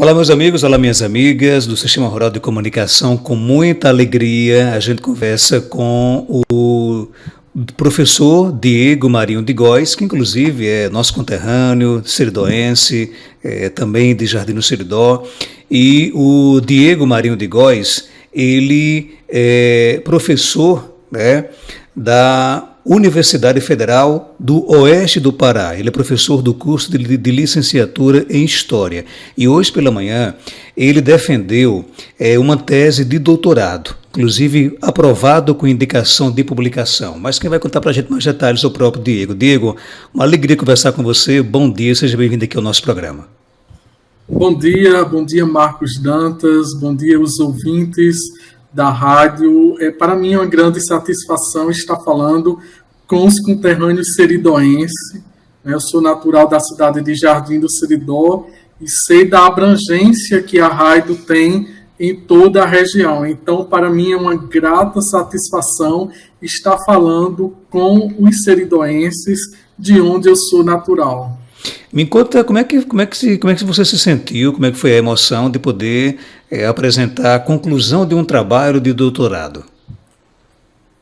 Olá, meus amigos, olá, minhas amigas do Sistema Rural de Comunicação. Com muita alegria, a gente conversa com o professor Diego Marinho de Góes, que inclusive é nosso conterrâneo, seridoense, também de Jardim do Seridó. E o Diego Marinho de Góes, ele é professor, né, da Universidade Federal do Oeste do Pará. Ele é professor do curso de licenciatura em História. E hoje pela manhã ele defendeu uma tese de doutorado, inclusive aprovado com indicação de publicação. Mas quem vai contar para a gente mais detalhes é o próprio Diego. Diego, uma alegria conversar com você. Bom dia, seja bem-vindo aqui ao nosso programa. Bom dia Marcos Dantas, bom dia os ouvintes da rádio. Para mim é uma grande satisfação estar falando com os conterrâneos seridoenses. Eu sou natural da cidade de Jardim do Seridó e sei da abrangência que a rádio tem em toda a região. Então, para mim é uma grata satisfação estar falando com os seridoenses de onde eu sou natural. Me conta como é que você se sentiu, como é que foi a emoção de poder apresentar a conclusão de um trabalho de doutorado.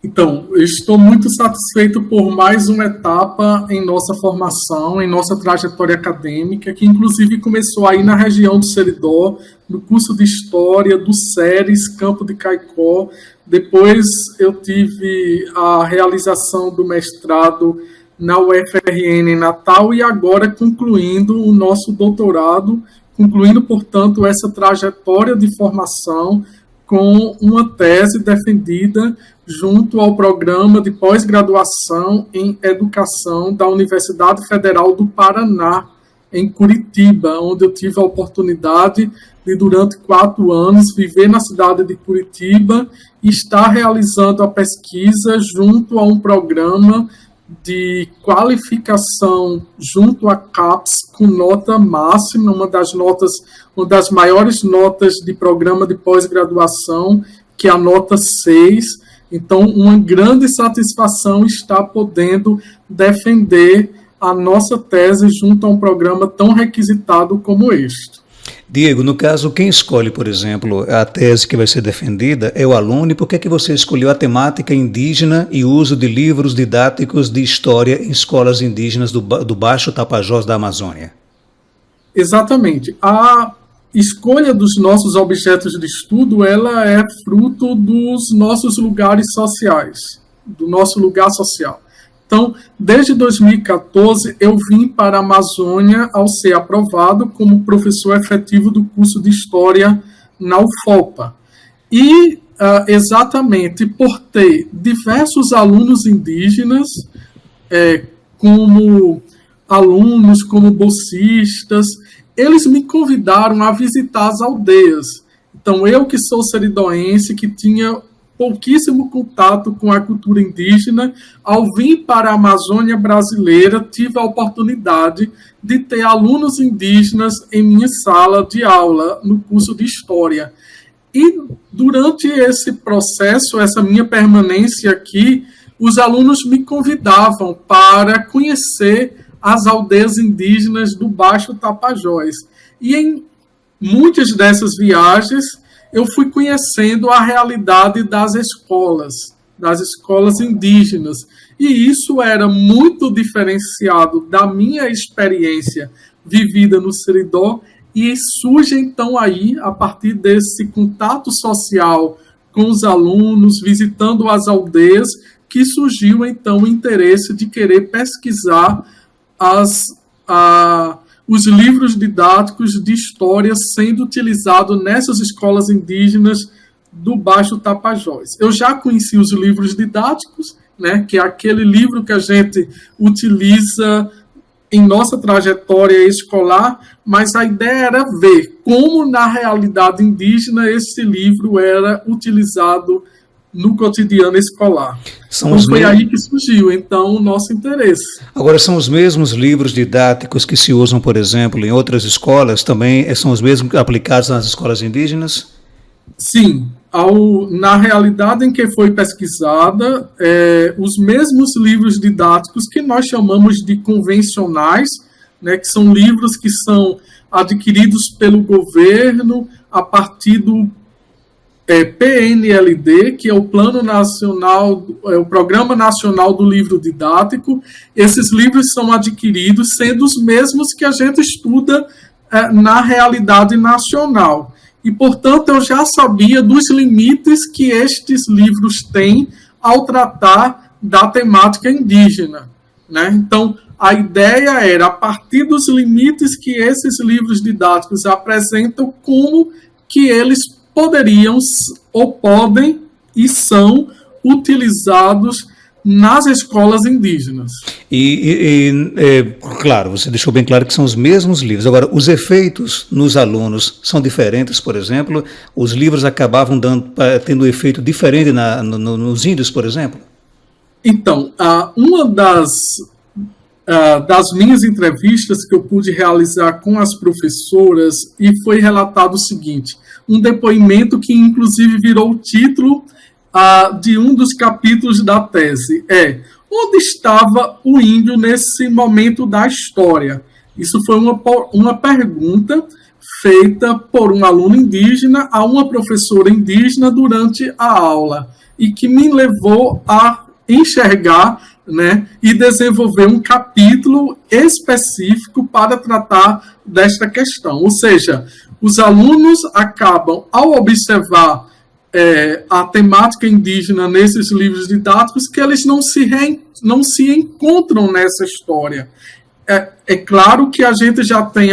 Então, eu estou muito satisfeito por mais uma etapa em nossa formação, em nossa trajetória acadêmica, que inclusive começou aí na região do Seridó, no curso de História, do SERES, Campo de Caicó. Depois eu tive a realização do mestrado na UFRN em Natal e agora concluindo o nosso doutorado, concluindo, portanto, essa trajetória de formação com uma tese defendida junto ao programa de pós-graduação em educação da Universidade Federal do Paraná, em Curitiba, onde eu tive a oportunidade de, durante 4 anos, viver na cidade de Curitiba e estar realizando a pesquisa junto a um programa de qualificação junto à CAPES com nota máxima, uma das maiores notas de programa de pós-graduação, que é a nota 6. Então, uma grande satisfação estar podendo defender a nossa tese junto a um programa tão requisitado como este. Diego, no caso, quem escolhe, por exemplo, a tese que vai ser defendida é o aluno, e por que você escolheu a temática indígena e o uso de livros didáticos de história em escolas indígenas do Baixo Tapajós da Amazônia? Exatamente. A escolha dos nossos objetos de estudo, ela é fruto dos nossos lugares sociais, do nosso lugar social. Então, desde 2014, eu vim para a Amazônia ao ser aprovado como professor efetivo do curso de História na UFOPA. E, exatamente por ter diversos alunos indígenas, como alunos, como bolsistas, eles me convidaram a visitar as aldeias. Então, eu que sou seridoense, que tinha pouquíssimo contato com a cultura indígena, ao vir para a Amazônia brasileira, tive a oportunidade de ter alunos indígenas em minha sala de aula, no curso de História. E durante esse processo, essa minha permanência aqui, os alunos me convidavam para conhecer as aldeias indígenas do Baixo Tapajós. E em muitas dessas viagens, eu fui conhecendo a realidade das escolas indígenas. E isso era muito diferenciado da minha experiência vivida no Seridó, e surge então aí, a partir desse contato social com os alunos, visitando as aldeias, que surgiu então o interesse de querer pesquisar os livros didáticos de história sendo utilizados nessas escolas indígenas do Baixo Tapajós. Eu já conheci os livros didáticos, né, que é aquele livro que a gente utiliza em nossa trajetória escolar, mas a ideia era ver como, na realidade indígena, esse livro era utilizado no cotidiano escolar. Então, foi aí que surgiu, então, o nosso interesse. Agora, são os mesmos livros didáticos que se usam, por exemplo, em outras escolas, também são os mesmos aplicados nas escolas indígenas? Sim. Na realidade em que foi pesquisada, os mesmos livros didáticos que nós chamamos de convencionais, né, que são livros que são adquiridos pelo governo a partir do PNLD, que é o Plano Nacional, o Programa Nacional do Livro Didático. Esses livros são adquiridos sendo os mesmos que a gente estuda na realidade nacional. E, portanto, eu já sabia dos limites que estes livros têm ao tratar da temática indígena, né? Então, a ideia era, a partir dos limites que esses livros didáticos apresentam, como que eles poderiam ou podem e são utilizados nas escolas indígenas. Claro, você deixou bem claro que são os mesmos livros. Agora, os efeitos nos alunos são diferentes, por exemplo? Os livros acabavam tendo efeito diferente nos índios, por exemplo? Então, uma das minhas entrevistas que eu pude realizar com as professoras, e foi relatado o seguinte, um depoimento que inclusive virou o título de um dos capítulos da tese, onde estava o índio nesse momento da história? Isso foi uma pergunta feita por um aluno indígena a uma professora indígena durante a aula, e que me levou a enxergar, né, e desenvolver um capítulo específico para tratar desta questão. Ou seja, os alunos acabam, ao observar a temática indígena nesses livros didáticos, que eles não se encontram nessa história. É claro que a gente já tem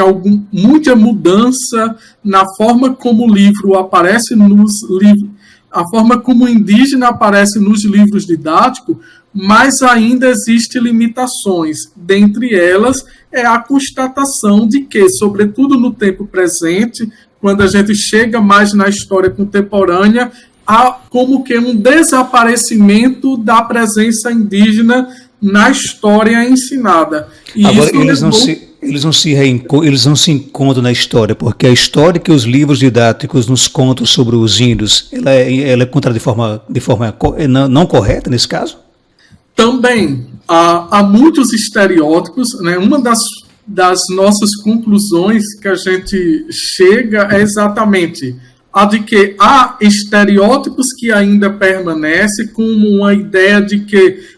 muita mudança na forma como o livro aparece nos livros, a forma como o indígena aparece nos livros didáticos, mas ainda existem limitações. Dentre elas, é a constatação de que, sobretudo no tempo presente, quando a gente chega mais na história contemporânea, há como que um desaparecimento da presença indígena na história ensinada. E agora, isso eles não se encontram na história, porque a história que os livros didáticos nos contam sobre os índios, ela é contada de forma não correta nesse caso? Também há muitos estereótipos, né? Uma das nossas conclusões que a gente chega é exatamente a de que há estereótipos que ainda permanecem, como uma ideia de que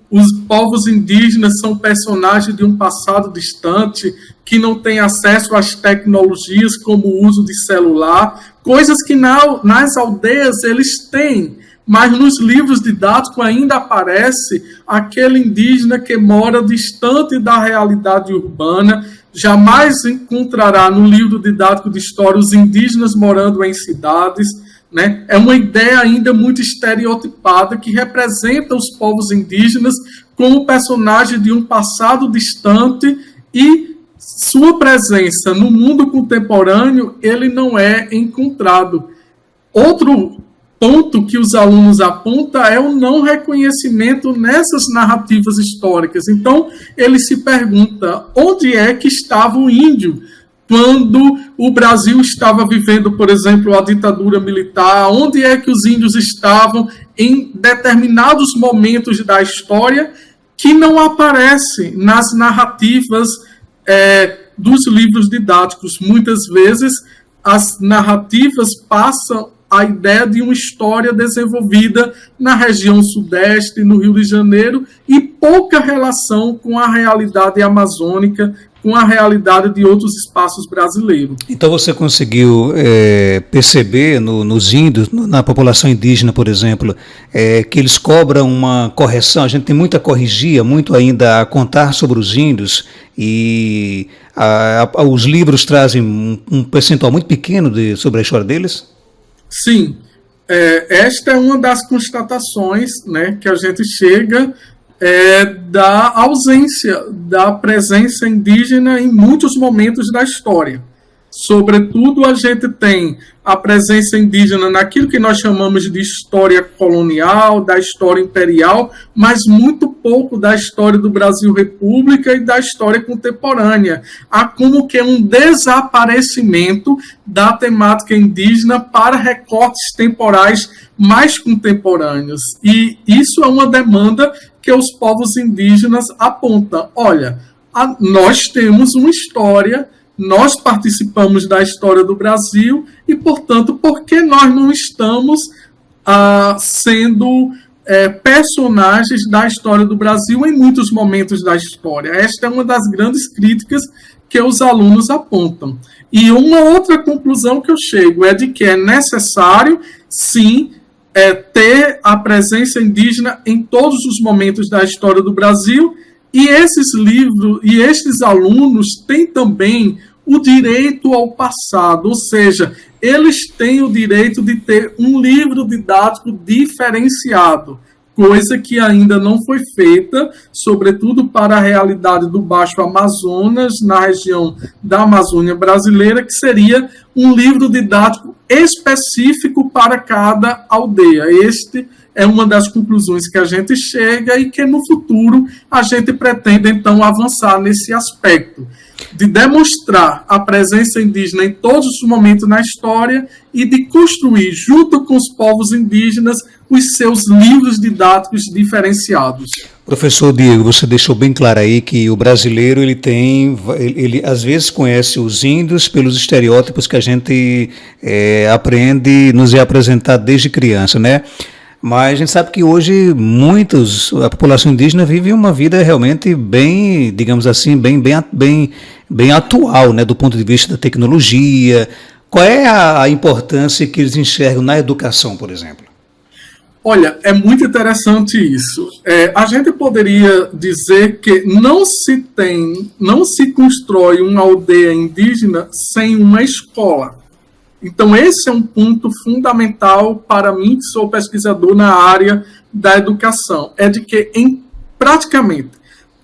os povos indígenas são personagens de um passado distante, que não têm acesso às tecnologias como o uso de celular, coisas que nas aldeias eles têm, mas nos livros didáticos ainda aparece aquele indígena que mora distante da realidade urbana. Jamais encontrará no livro didático de história os indígenas morando em cidades, né? É uma ideia ainda muito estereotipada que representa os povos indígenas como personagens de um passado distante, e sua presença no mundo contemporâneo ele não é encontrado. Outro ponto que os alunos apontam é o não reconhecimento nessas narrativas históricas. Então, ele se pergunta onde é que estava o índio quando o Brasil estava vivendo, por exemplo, a ditadura militar, onde é que os índios estavam em determinados momentos da história que não aparece nas narrativas dos livros didáticos. Muitas vezes, as narrativas passam a ideia de uma história desenvolvida na região sudeste, no Rio de Janeiro, e pouca relação com a realidade amazônica, com a realidade de outros espaços brasileiros. Então você conseguiu perceber nos índios, na população indígena, por exemplo, que eles cobram uma correção, a gente tem muito a corrigir, muito ainda a contar sobre os índios, e os livros trazem um percentual muito pequeno sobre a história deles? Sim, esta é uma das constatações, né, que a gente chega da ausência da presença indígena em muitos momentos da história. Sobretudo, a gente tem a presença indígena naquilo que nós chamamos de história colonial, da história imperial, mas muito pouco da história do Brasil República e da história contemporânea. Há como que um desaparecimento da temática indígena para recortes temporais mais contemporâneos. E isso é uma demanda que os povos indígenas apontam. Olha, nós temos uma história, nós participamos da história do Brasil e, portanto, por que nós não estamos sendo personagens da história do Brasil em muitos momentos da história? Esta é uma das grandes críticas que os alunos apontam. E uma outra conclusão que eu chego é de que é necessário, sim, ter a presença indígena em todos os momentos da história do Brasil, e esses livros e estes alunos têm também o direito ao passado, ou seja, eles têm o direito de ter um livro didático diferenciado, coisa que ainda não foi feita, sobretudo para a realidade do Baixo Amazonas, na região da Amazônia brasileira, que seria um livro didático específico para cada aldeia. Este é uma das conclusões que a gente chega e que no futuro a gente pretende então avançar nesse aspecto, de demonstrar a presença indígena em todos os momentos na história e de construir, junto com os povos indígenas, os seus livros didáticos diferenciados. Professor Diego, você deixou bem claro aí que o brasileiro ele às vezes conhece os índios pelos estereótipos que a gente aprende, nos é apresentado desde criança, né? Mas a gente sabe que hoje a população indígena vive uma vida realmente bem, digamos assim, bem atual, né, do ponto de vista da tecnologia. Qual é a importância que eles enxergam na educação, por exemplo? Olha, é muito interessante isso. A gente poderia dizer que não se constrói uma aldeia indígena sem uma escola. Então, esse é um ponto fundamental para mim, que sou pesquisador na área da educação. É de que, em praticamente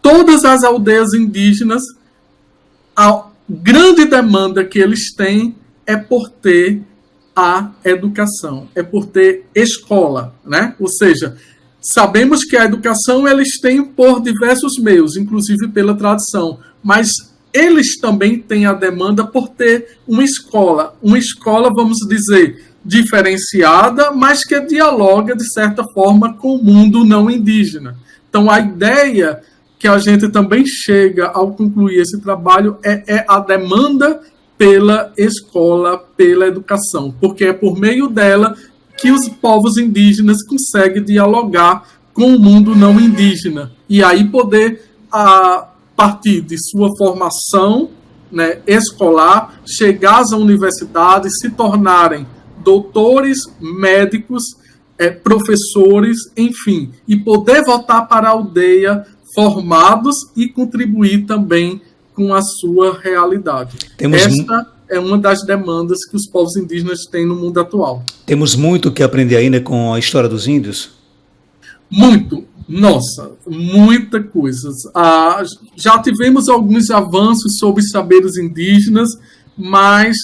todas as aldeias indígenas, a grande demanda que eles têm é por ter a educação, é por ter escola, né? Ou seja, sabemos que a educação eles têm por diversos meios, inclusive pela tradição, mas eles também têm a demanda por ter uma escola, vamos dizer, diferenciada, mas que dialoga, de certa forma, com o mundo não indígena. Então, a ideia que a gente também chega ao concluir esse trabalho é a demanda pela escola, pela educação, porque é por meio dela que os povos indígenas conseguem dialogar com o mundo não indígena e aí poder, a partir de sua formação, né, escolar, chegar às universidades, se tornarem doutores, médicos, professores, enfim, e poder voltar para a aldeia formados e contribuir também com a sua realidade. Esta é uma das demandas que os povos indígenas têm no mundo atual. Temos muito que aprender ainda com a história dos índios? Muito. Nossa, muita coisa. Já tivemos alguns avanços sobre os saberes indígenas, mas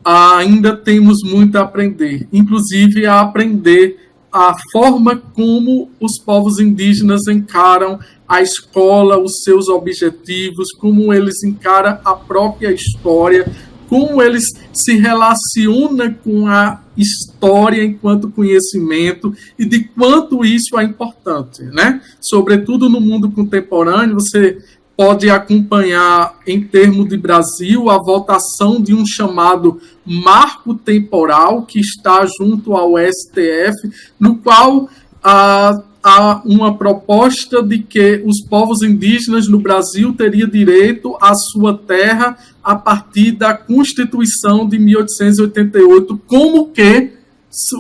ainda temos muito a aprender. Inclusive a aprender a forma como os povos indígenas encaram a escola, os seus objetivos, como eles encaram a própria história, como eles se relacionam com a história enquanto conhecimento e de quanto isso é importante, né? Sobretudo no mundo contemporâneo, você pode acompanhar, em termos de Brasil, a votação de um chamado marco temporal que está junto ao STF, no qual há uma proposta de que os povos indígenas no Brasil teriam direito à sua terra a partir da Constituição de 1888, como que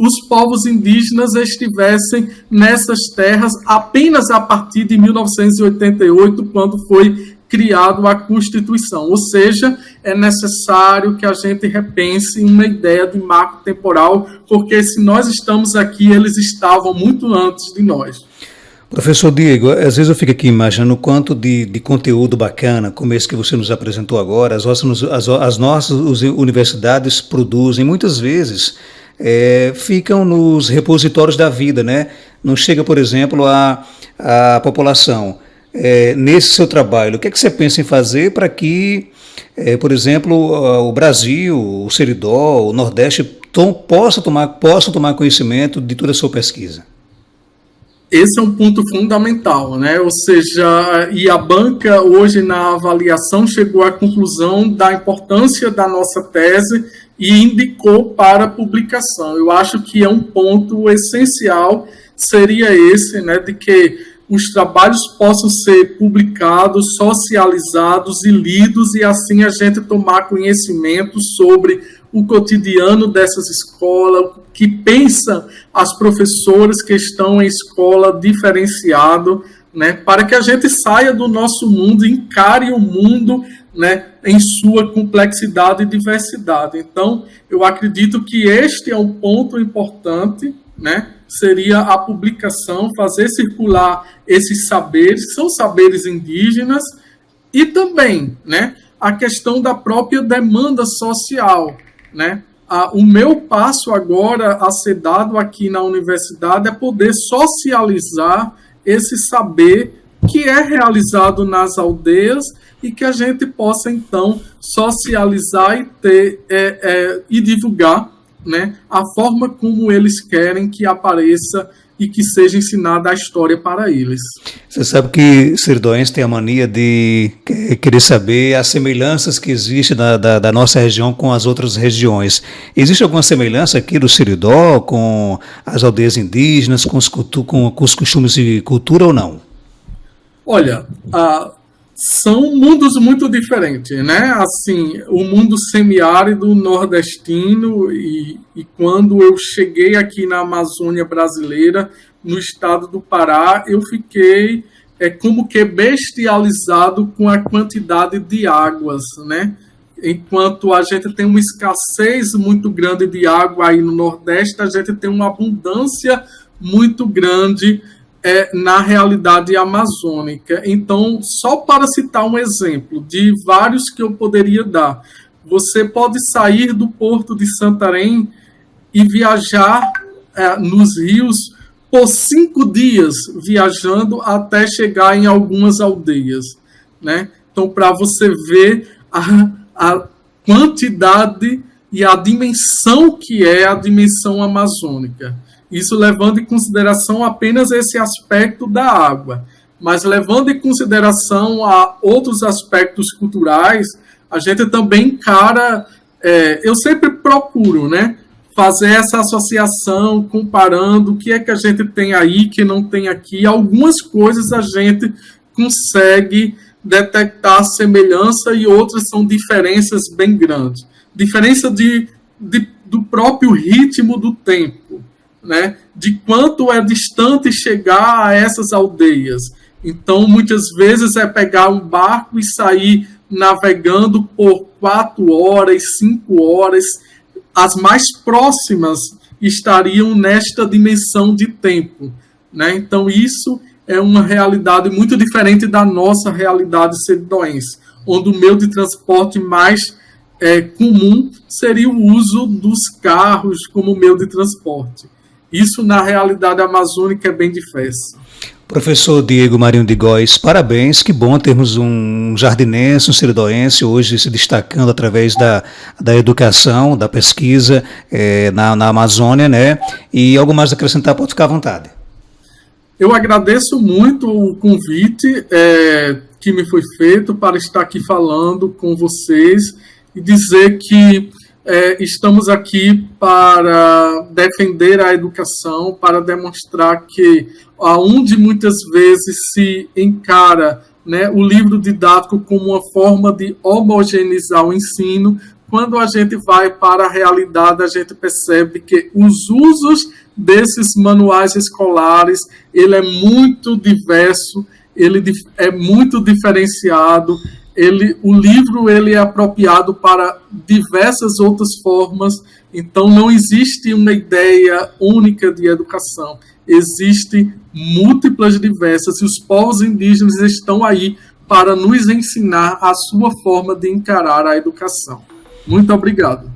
os povos indígenas estivessem nessas terras apenas a partir de 1988, quando foi criada a Constituição. Ou seja, é necessário que a gente repense uma ideia de marco temporal, porque se nós estamos aqui, eles estavam muito antes de nós. Professor Diego, às vezes eu fico aqui imaginando o quanto de conteúdo bacana, como esse que você nos apresentou agora, as nossas universidades produzem, muitas vezes ficam nos repositórios da vida, né? Não chega, por exemplo, à população. Nesse seu trabalho, o que é que você pensa em fazer para que, por exemplo, o Brasil, o Seridó, o Nordeste possam tomar conhecimento de toda a sua pesquisa? Esse é um ponto fundamental, né? Ou seja, e a banca hoje na avaliação chegou à conclusão da importância da nossa tese e indicou para publicação. Eu acho que é um ponto essencial, seria esse, né, de que os trabalhos possam ser publicados, socializados e lidos, e assim a gente tomar conhecimento sobre o cotidiano dessas escolas, o que pensam as professoras que estão em escola diferenciado, né, para que a gente saia do nosso mundo e encare o mundo, né, em sua complexidade e diversidade. Então, eu acredito que este é um ponto importante, né, seria a publicação, fazer circular esses saberes, que são saberes indígenas, e também, né, a questão da própria demanda social, né? O meu passo agora a ser dado aqui na universidade é poder socializar esse saber que é realizado nas aldeias e que a gente possa, então, socializar e ter e divulgar, né, a forma como eles querem que apareça e que seja ensinada a história para eles. Você sabe que Serdoense tem a mania de querer saber as semelhanças que existem da nossa região com as outras regiões. Existe alguma semelhança aqui do Seridó com as aldeias indígenas, com os costumes e cultura ou não? Olha, são mundos muito diferentes, né? Assim, o mundo semiárido nordestino e quando eu cheguei aqui na Amazônia brasileira, no estado do Pará, eu fiquei como que bestializado com a quantidade de águas, né? Enquanto a gente tem uma escassez muito grande de água aí no Nordeste, a gente tem uma abundância muito grande na realidade amazônica. Então, só para citar um exemplo de vários que eu poderia dar, você pode sair do porto de Santarém e viajar nos rios por 5 dias, viajando até chegar em algumas aldeias, né? Então, para você ver a quantidade e a dimensão que é a dimensão amazônica. Isso levando em consideração apenas esse aspecto da água, mas levando em consideração a outros aspectos culturais, a gente também encara, eu sempre procuro, né, fazer essa associação, comparando o que é que a gente tem aí, que não tem aqui. Algumas coisas a gente consegue detectar semelhança e outras são diferenças bem grandes. Diferença do próprio ritmo do tempo, né, de quanto é distante chegar a essas aldeias. Então, muitas vezes é pegar um barco e sair navegando por 4 horas, 5 horas. As mais próximas estariam nesta dimensão de tempo, né? Então, isso é uma realidade muito diferente da nossa realidade seridoense, onde o meio de transporte mais comum seria o uso dos carros como meio de transporte. Isso, na realidade amazônica, é bem diferente. Professor Diego Marinho de Góes, parabéns, que bom termos um jardinense, um seridoense hoje se destacando através da educação, da pesquisa na Amazônia, né? E algo mais a acrescentar, pode ficar à vontade. Eu agradeço muito o convite que me foi feito para estar aqui falando com vocês e dizer que estamos aqui para defender a educação, para demonstrar que aonde muitas vezes se encara, né, o livro didático como uma forma de homogeneizar o ensino, quando a gente vai para a realidade, a gente percebe que os usos desses manuais escolares, ele é muito diverso, ele é muito diferenciado. O livro ele é apropriado para diversas outras formas, então não existe uma ideia única de educação, existem múltiplas diversas, e os povos indígenas estão aí para nos ensinar a sua forma de encarar a educação. Muito obrigado.